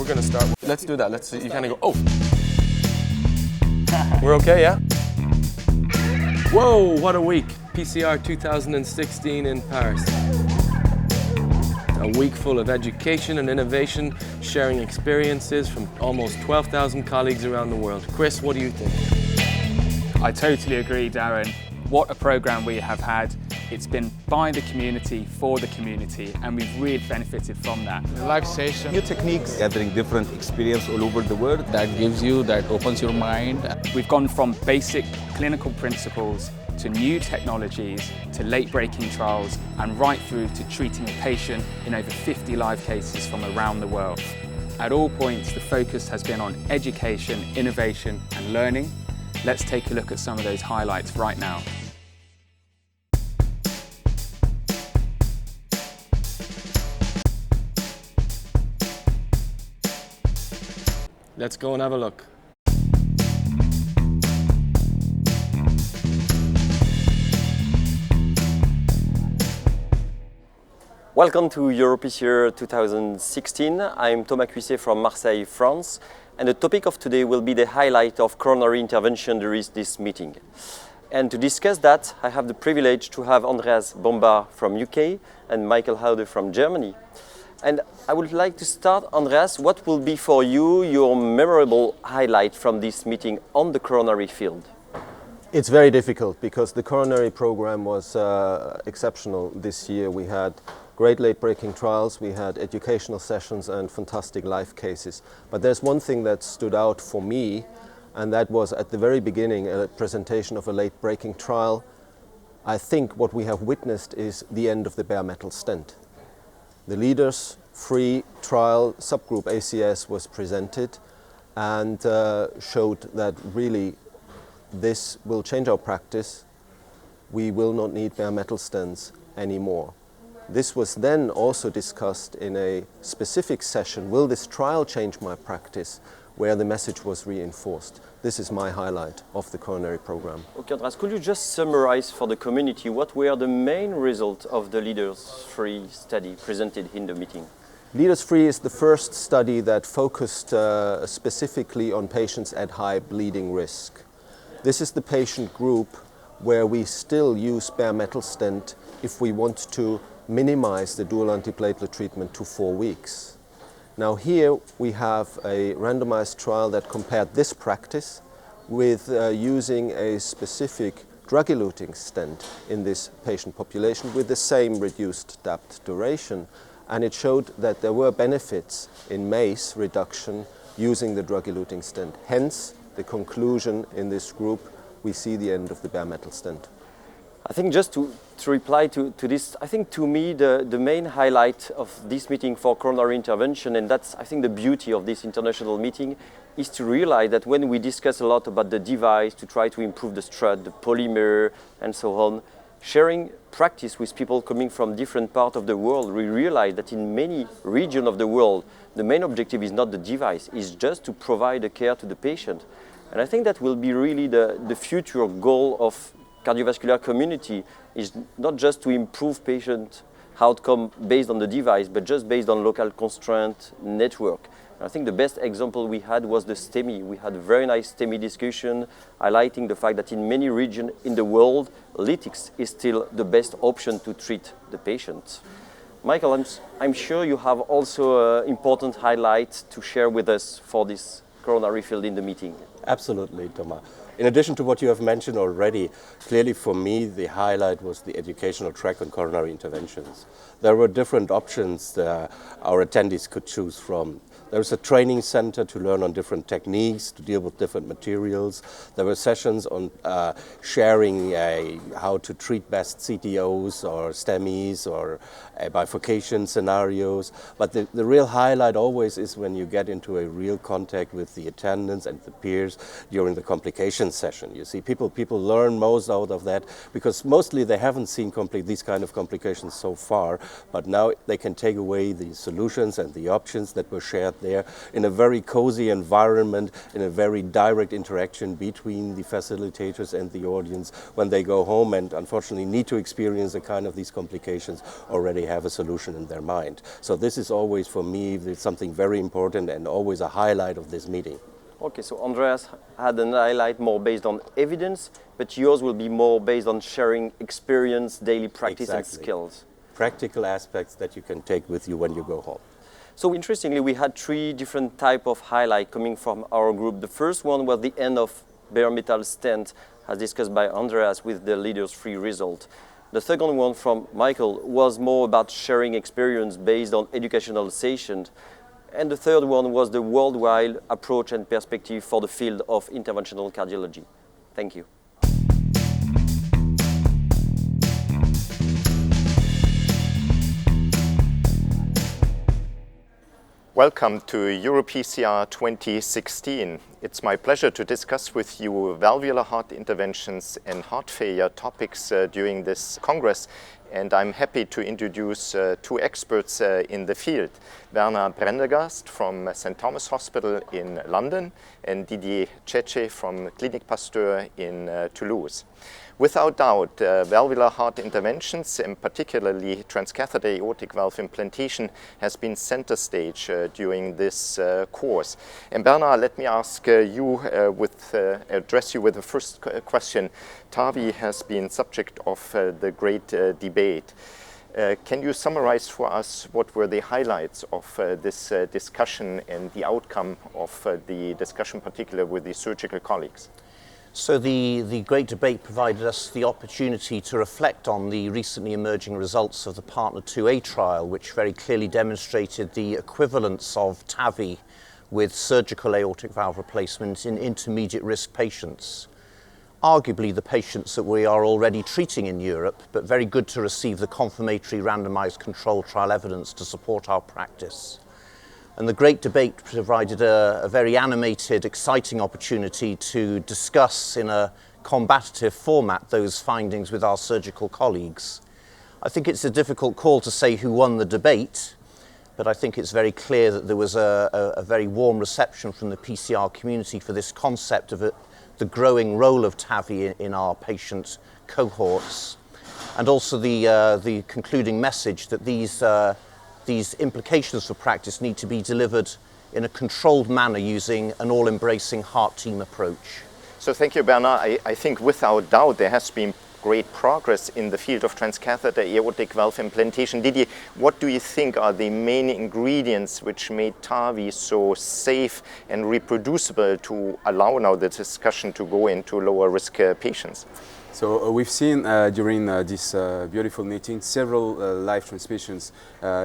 we're gonna start. Let's do that. Let's see. You kind of go, oh. We're okay, yeah? Whoa, what a week. PCR 2016 in Paris. A week full of education and innovation, sharing experiences from almost 12,000 colleagues around the world. Chris, what do you think? I totally agree, Darren. What a program we have had. It's been by the community, for the community, and we've really benefited from that. Relaxation, new techniques, gathering different experience all over the world. that opens your mind. We've gone from basic clinical principles to new technologies, to late-breaking trials, and right through to treating a patient in over 50 live cases from around the world. At all points, the focus has been on education, innovation, and learning. Let's take a look at some of those highlights right now. Let's go and have a look. Welcome to EuroPCR 2016. I'm Thomas Cuisset from Marseille, France, and the topic of today will be the highlight of coronary intervention during this meeting. And to discuss that, I have the privilege to have Andreas Baumbach from UK and Michael Haude from Germany. And I would like to start, Andreas, what will be for you your memorable highlight from this meeting on the coronary field? It's very difficult because the coronary program was exceptional this year. We had great late-breaking trials, we had educational sessions and fantastic live cases. But there's one thing that stood out for me, and that was at the very beginning a presentation of a late-breaking trial. I think what we have witnessed is the end of the bare metal stent. The leaders free trial subgroup ACS was presented and showed that really this will change our practice. We will not need bare metal stents anymore. This was then also discussed in a specific session, will this trial change my practice, where the message was reinforced. This is my highlight of the coronary program. Okay, Andreas, could you just summarize for the community what were the main results of the Leaders Free study presented in the meeting? Leaders Free is the first study that focused specifically on patients at high bleeding risk. This is the patient group where we still use bare metal stent if we want to minimize the dual antiplatelet treatment to 4 weeks. Now here we have a randomized trial that compared this practice with using a specific drug-eluting stent in this patient population with the same reduced depth duration, and it showed that there were benefits in MACE reduction using the drug-eluting stent. Hence the conclusion in this group, we see the end of the bare metal stent. I think just to reply to this, I think to me the main highlight of this meeting for coronary intervention, and that's I think the beauty of this international meeting, is to realize that when we discuss a lot about the device to try to improve the strut, the polymer and so on, sharing practice with people coming from different parts of the world, we realize that in many regions of the world, the main objective is not the device, it's just to provide the care to the patient. And I think that will be really the future goal of cardiovascular community, is not just to improve patient outcome based on the device, but just based on local constraint network. And I think the best example we had was the STEMI. We had a very nice STEMI discussion highlighting the fact that in many regions in the world, lytics is still the best option to treat the patient. Michael, I'm sure you have also important highlights to share with us for this coronary field in the meeting. Absolutely, Thomas. In addition to what you have mentioned already, clearly for me the highlight was the educational track on coronary interventions. There were different options our attendees could choose from. There was a training center to learn on different techniques, to deal with different materials. There were sessions on sharing how to treat best CTOs or STEMIs or bifurcation scenarios. But the real highlight always is when you get into a real contact with the attendants and the peers during the complication session. You see, people learn most out of that because mostly they haven't seen these kind of complications so far, but now they can take away the solutions and the options that were shared there in a very cozy environment, in a very direct interaction between the facilitators and the audience. When they go home and unfortunately need to experience a kind of these complications, already have a solution in their mind. So this is always for me something very important and always a highlight of this meeting. Okay, so Andreas had an highlight more based on evidence, but yours will be more based on sharing experience, daily practice and skills. Practical aspects that you can take with you when you go home. So interestingly, we had 3 different types of highlight coming from our group. The first one was the end of bare metal stent, as discussed by Andreas with the leaders' free result. The second one from Michael was more about sharing experience based on educational sessions. And the third one was the worldwide approach and perspective for the field of interventional cardiology. Thank you. Welcome to EuroPCR 2016. It's my pleasure to discuss with you valvular heart interventions and heart failure topics during this Congress. And I'm happy to introduce 2 experts in the field. Werner Prendergast from St. Thomas Hospital in London and Didier Tchetche from Clinique Pasteur in Toulouse. Without doubt, valvular heart interventions, and particularly transcatheter aortic valve implantation, has been center stage during this course. And Bernard, let me ask address you with the first question. TAVI has been subject of the great debate. Can you summarize for us what were the highlights of this discussion and the outcome of the discussion, particularly with the surgical colleagues? So the great debate provided us the opportunity to reflect on the recently emerging results of the Partner 2A trial, which very clearly demonstrated the equivalence of TAVI with surgical aortic valve replacement in intermediate risk patients. Arguably the patients that we are already treating in Europe, but very good to receive the confirmatory randomized controlled trial evidence to support our practice. And the great debate provided a very animated, exciting opportunity to discuss in a combative format those findings with our surgical colleagues. I think it's a difficult call to say who won the debate, but I think it's very clear that there was a very warm reception from the PCR community for this concept of the growing role of TAVI in our patient cohorts, and also the concluding message that these implications for practice need to be delivered in a controlled manner using an all-embracing heart team approach. So thank you, Bernard. I think without doubt there has been great progress in the field of transcatheter aortic valve implantation. Didier, what do you think are the main ingredients which made TAVI so safe and reproducible to allow now the discussion to go into lower risk patients? So we've seen during this beautiful meeting several live transmissions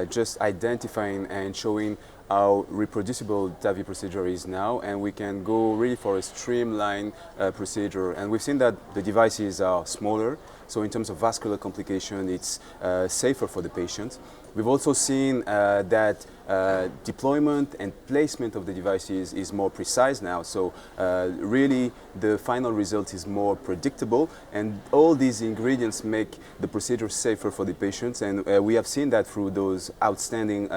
just identifying and showing how reproducible TAVI procedure is now, and we can go really for a streamlined procedure. And we've seen that the devices are smaller, so in terms of vascular complication it's safer for the patient. We've also seen that deployment and placement of the devices is more precise now, so really the final result is more predictable, and all these ingredients make the procedure safer for the patients, and we have seen that through those outstanding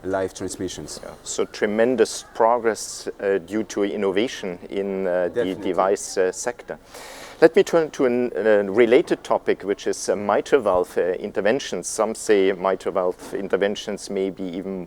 live transmissions. Yeah. So tremendous progress due to innovation in the device sector. Let me turn to a related topic, which is mitral valve interventions. Some say mitral valve interventions may be even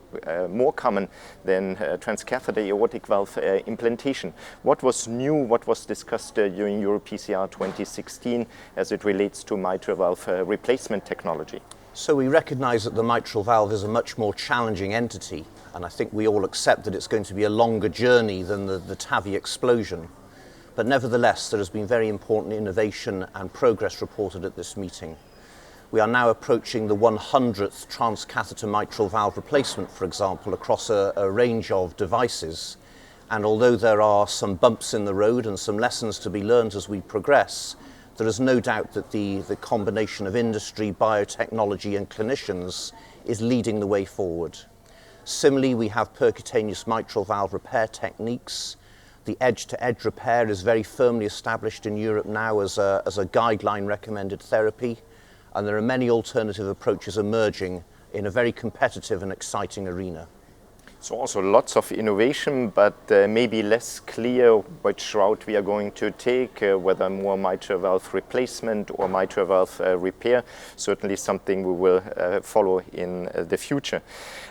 more common than transcatheter aortic valve implantation. What was new, what was discussed during EuroPCR 2016 as it relates to mitral valve replacement technology? So we recognize that the mitral valve is a much more challenging entity, and I think we all accept that it's going to be a longer journey than the TAVI explosion. But nevertheless, there has been very important innovation and progress reported at this meeting. We are now approaching the 100th transcatheter mitral valve replacement, for example, across a range of devices. And although there are some bumps in the road and some lessons to be learned as we progress, there is no doubt that the combination of industry, biotechnology and clinicians is leading the way forward. Similarly, we have percutaneous mitral valve repair techniques. The edge-to-edge repair is very firmly established in Europe now as a guideline recommended therapy, and there are many alternative approaches emerging in a very competitive and exciting arena. So also lots of innovation, but maybe less clear which route we are going to take, whether more mitral valve replacement or mitral valve repair. Certainly something we will follow in the future.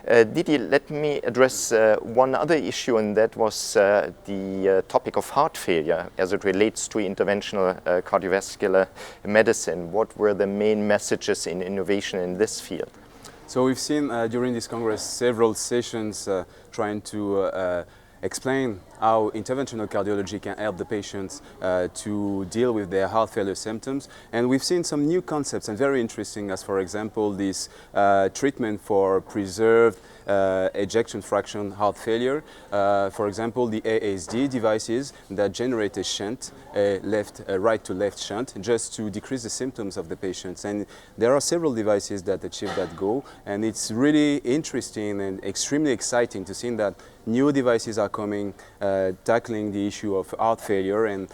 Didi, let me address one other issue, and that was the topic of heart failure as it relates to interventional cardiovascular medicine. What were the main messages in innovation in this field? So we've seen during this Congress several sessions trying to explain how interventional cardiology can help the patients to deal with their heart failure symptoms. And we've seen some new concepts and very interesting, as for example this treatment for preserved ejection fraction heart failure. For example, the ASD devices that generate a shunt, right to left shunt, just to decrease the symptoms of the patients. And there are several devices that achieve that goal, and it's really interesting and extremely exciting to see that new devices are coming tackling the issue of heart failure. And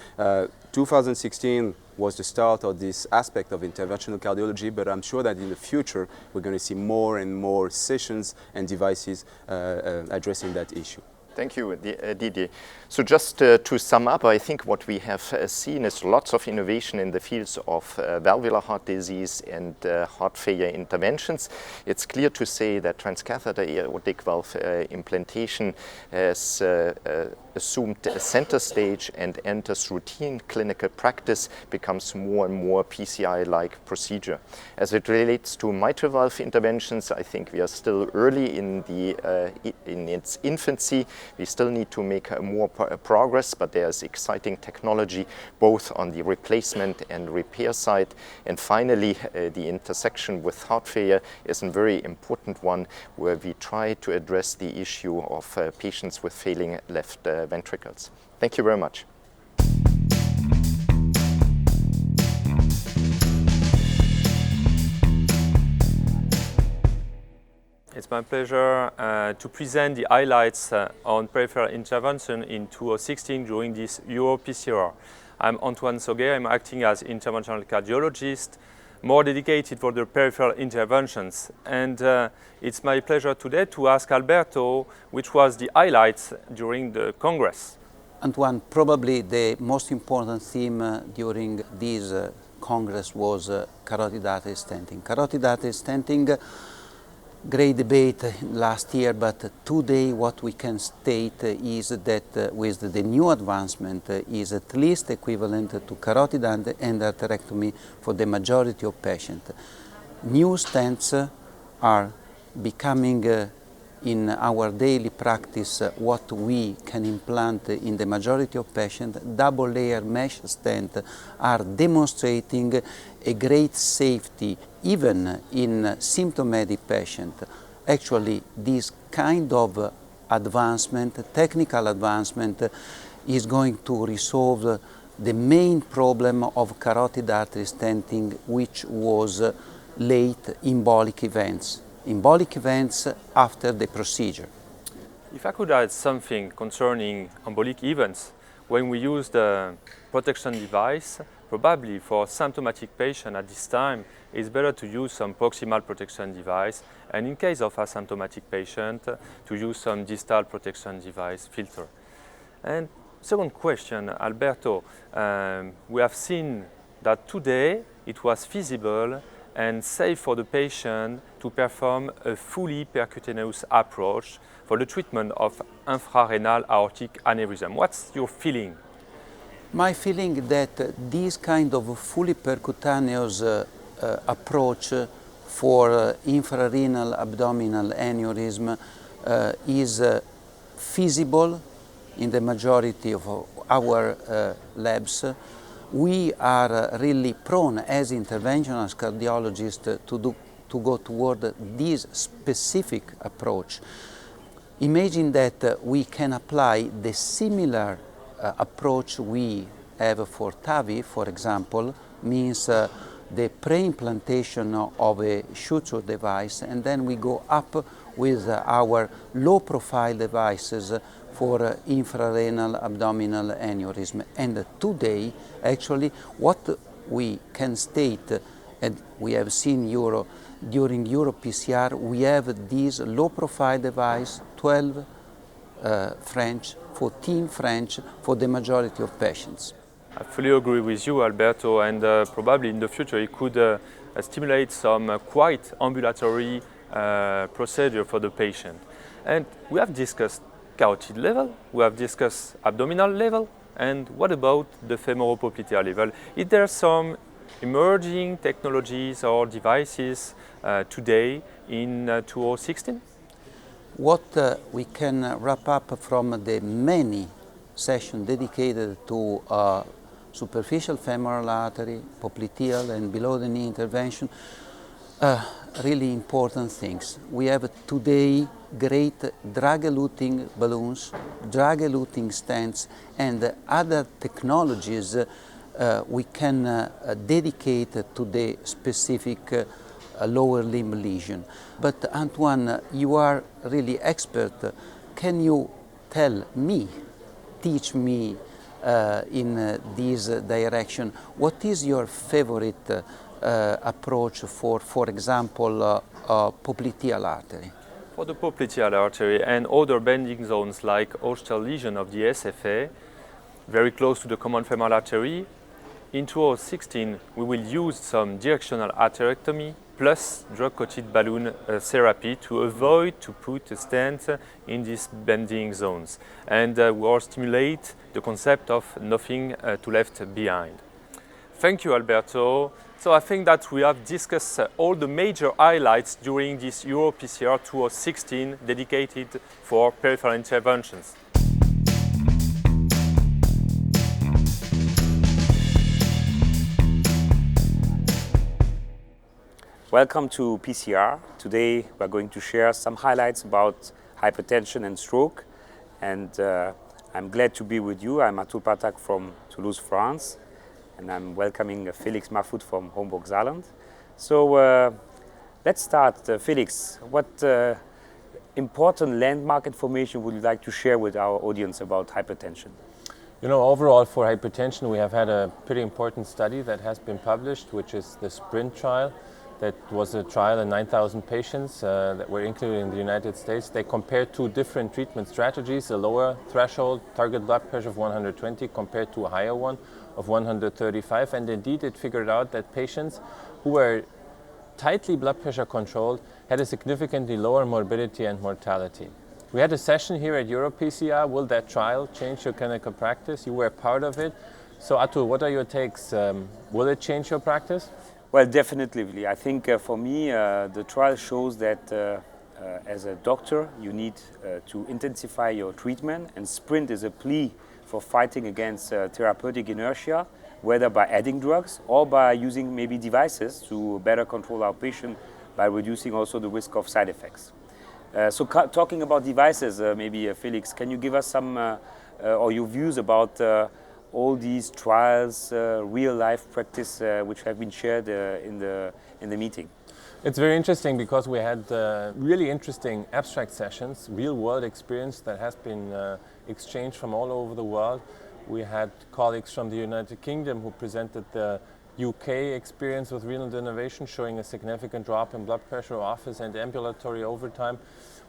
2016 was the start of this aspect of interventional cardiology, but I'm sure that in the future we're going to see more and more sessions and devices addressing that issue. Thank you, Didier. So just to sum up, I think what we have seen is lots of innovation in the fields of valvular heart disease and heart failure interventions. It's clear to say that transcatheter aortic valve implantation has assumed a center stage and enters routine clinical practice, becomes more and more PCI-like procedure. As it relates to mitral valve interventions, I think we are still early in its infancy. We still need to make more progress, but there's exciting technology both on the replacement and repair side. And finally, the intersection with heart failure is a very important one, where we try to address the issue of patients with failing left ventricles. Thank you very much. It's my pleasure to present the highlights on peripheral intervention in 2016 during this EuroPCR. I'm Antoine Sauguet. I'm acting as interventional cardiologist, more dedicated for the peripheral interventions. And it's my pleasure today to ask Alberto which was the highlights during the Congress. Antoine, probably the most important theme during this Congress was carotid artery stenting. Carotid artery stenting, great debate last year, but today what we can state is that with the new advancement is at least equivalent to carotid endarterectomy for the majority of patients. New stents are becoming in our daily practice what we can implant in the majority of patients. Double layer mesh stents are demonstrating a great safety even in symptomatic patients. Actually, this kind of advancement, technical advancement, is going to resolve the main problem of carotid artery stenting, which was late embolic events. Embolic events after the procedure. If I could add something concerning embolic events, when we use the protection device, probably for symptomatic patient at this time, it's better to use some proximal protection device, and in case of asymptomatic patient, to use some distal protection device filter. And second question, Alberto, we have seen that today it was feasible and safe for the patient to perform a fully percutaneous approach for the treatment of infrarenal aortic aneurysm. What's your feeling? My feeling is that this kind of fully percutaneous approach for infrarenal abdominal aneurysm is feasible in the majority of our labs. We are really prone as interventional cardiologists to go toward this specific approach. Imagine that we can apply the similar approach we have for TAVI, for example, means the pre-implantation of a suture device, and then we go up with our low-profile devices for infrarenal abdominal aneurysm. And today, actually, what we can state, and we have seen during EuroPCR, we have this low-profile device, 12 French, 14 French for the majority of patients. I fully agree with you, Alberto, and probably in the future it could stimulate some quite ambulatory procedure for the patient. And we have discussed carotid level, we have discussed abdominal level, and what about the femoral-popliteal level? Is there some emerging technologies or devices today in 2016? What we can wrap up from the many sessions dedicated to superficial femoral artery, popliteal and below the knee intervention, really important things. We have today great drug-eluting balloons, drug-eluting stents, and other technologies we can dedicate to the specific lower limb lesion. But Antoine, you are really expert. Can you tell me, teach me in this direction, what is your favorite approach for example, popliteal artery? For the popliteal artery and other bending zones like Haude lesion of the SFA, very close to the common femoral artery, in 2016 we will use some directional arterectomy plus drug-coated balloon therapy to avoid to put a stent in these bending zones. And we will stimulate the concept of nothing to left behind. Thank you, Alberto. So I think that we have discussed all the major highlights during this EuroPCR 2016 dedicated for peripheral interventions. Welcome to PCR. Today we're going to share some highlights about hypertension and stroke. And I'm glad to be with you. I'm Pathak from Toulouse, France. And I'm welcoming Felix Mahfoud from Homburg, Saarland. So let's start. Felix, what important landmark information would you like to share with our audience about hypertension? You know, overall for hypertension we have had a pretty important study that has been published, which is the SPRINT trial. That was a trial in 9,000 patients that were included in the United States. They compared two different treatment strategies, a lower threshold target blood pressure of 120 compared to a higher one of 135. And indeed it figured out that patients who were tightly blood pressure controlled had a significantly lower morbidity and mortality. We had a session here at EuroPCR. Will that trial change your clinical practice? You were part of it. So Atul, what are your takes? Will it change your practice? Well, definitely. I think for me, the trial shows that as a doctor, you need to intensify your treatment, and SPRINT is a plea for fighting against therapeutic inertia, whether by adding drugs or by using maybe devices to better control our patient by reducing also the risk of side effects. So talking about devices, maybe Felix, can you give us some or your views about all these trials, real-life practice, which have been shared in the meeting? It's very interesting because we had really interesting abstract sessions, real-world experience that has been exchanged from all over the world. We had colleagues from the United Kingdom who presented the UK experience with renal denervation, showing a significant drop in blood pressure, office and ambulatory over time.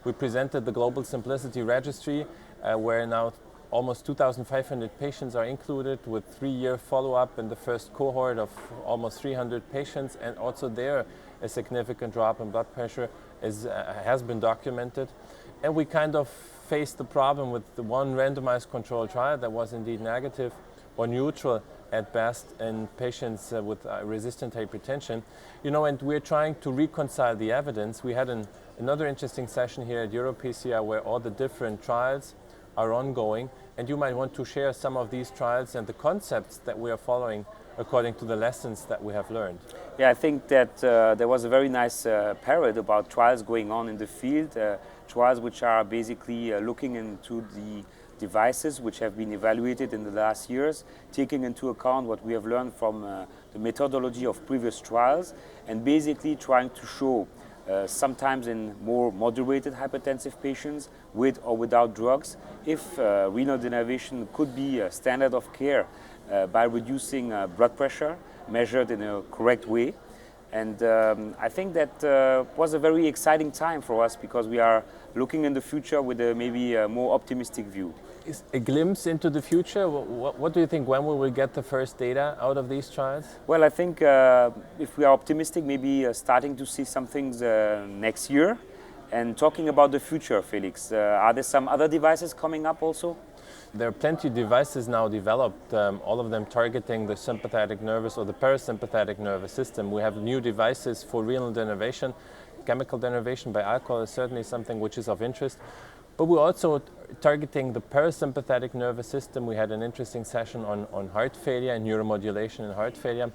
We presented the Global Simplicity Registry, where now almost 2,500 patients are included with 3-year follow-up in the first cohort of almost 300 patients, and also there a significant drop in blood pressure has been documented. And we kind of faced the problem with the one randomized controlled trial that was indeed negative or neutral at best in patients with resistant hypertension. You know, and we're trying to reconcile the evidence. We had another interesting session here at EuroPCR where all the different trials are ongoing, and you might want to share some of these trials and the concepts that we are following according to the lessons that we have learned. Yeah, I think that there was a very nice parade about trials going on in the field, trials which are basically looking into the devices which have been evaluated in the last years, taking into account what we have learned from the methodology of previous trials, and basically trying to show sometimes in more moderated hypertensive patients with or without drugs, if renal denervation could be a standard of care by reducing blood pressure measured in a correct way. And I think that was a very exciting time for us because we are looking in the future with maybe a more optimistic view. Is a glimpse into the future? What do you think? When will we get the first data out of these trials? Well, I think if we are optimistic, maybe starting to see some things next year. And talking about the future, Felix, are there some other devices coming up also? There are plenty of devices now developed, all of them targeting the sympathetic nervous or the parasympathetic nervous system. We have new devices for renal denervation. Chemical denervation by alcohol is certainly something which is of interest. But we're also targeting the parasympathetic nervous system. We had an interesting session on heart failure and neuromodulation in heart failure.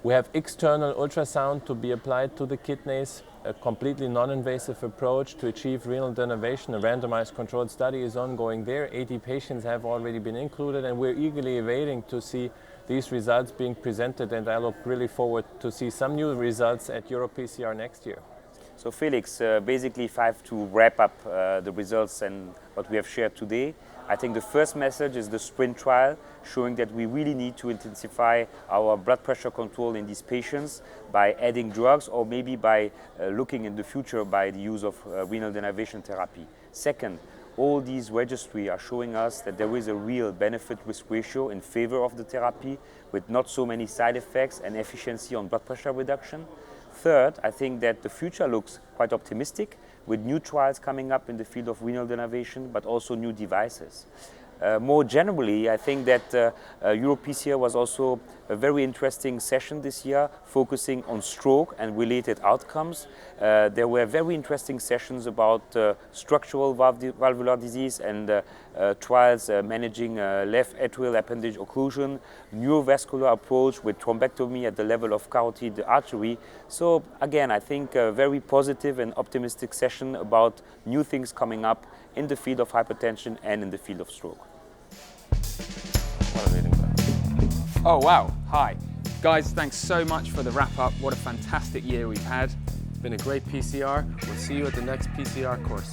We have external ultrasound to be applied to the kidneys, a completely non-invasive approach to achieve renal denervation. A randomized controlled study is ongoing there. 80 patients have already been included, and we're eagerly awaiting to see these results being presented, and I look really forward to see some new results at EuroPCR next year. So Felix, basically if I have to wrap up the results and what we have shared today, I think the first message is the SPRINT trial, showing that we really need to intensify our blood pressure control in these patients by adding drugs or maybe by looking in the future by the use of renal denervation therapy. Second, all these registries are showing us that there is a real benefit-risk ratio in favor of the therapy with not so many side effects and efficiency on blood pressure reduction. Third, I think that the future looks quite optimistic with new trials coming up in the field of renal denervation, but also new devices. More generally, I think that EuroPCR was also a very interesting session this year, focusing on stroke and related outcomes. There were very interesting sessions about structural valvular disease and trials managing left atrial appendage occlusion, neurovascular approach with thrombectomy at the level of carotid artery. So again, I think a very positive and optimistic session about new things coming up in the field of hypertension and in the field of stroke. Oh wow, hi. Guys, thanks so much for the wrap up. What a fantastic year we've had. It's been a great PCR. We'll see you at the next PCR course.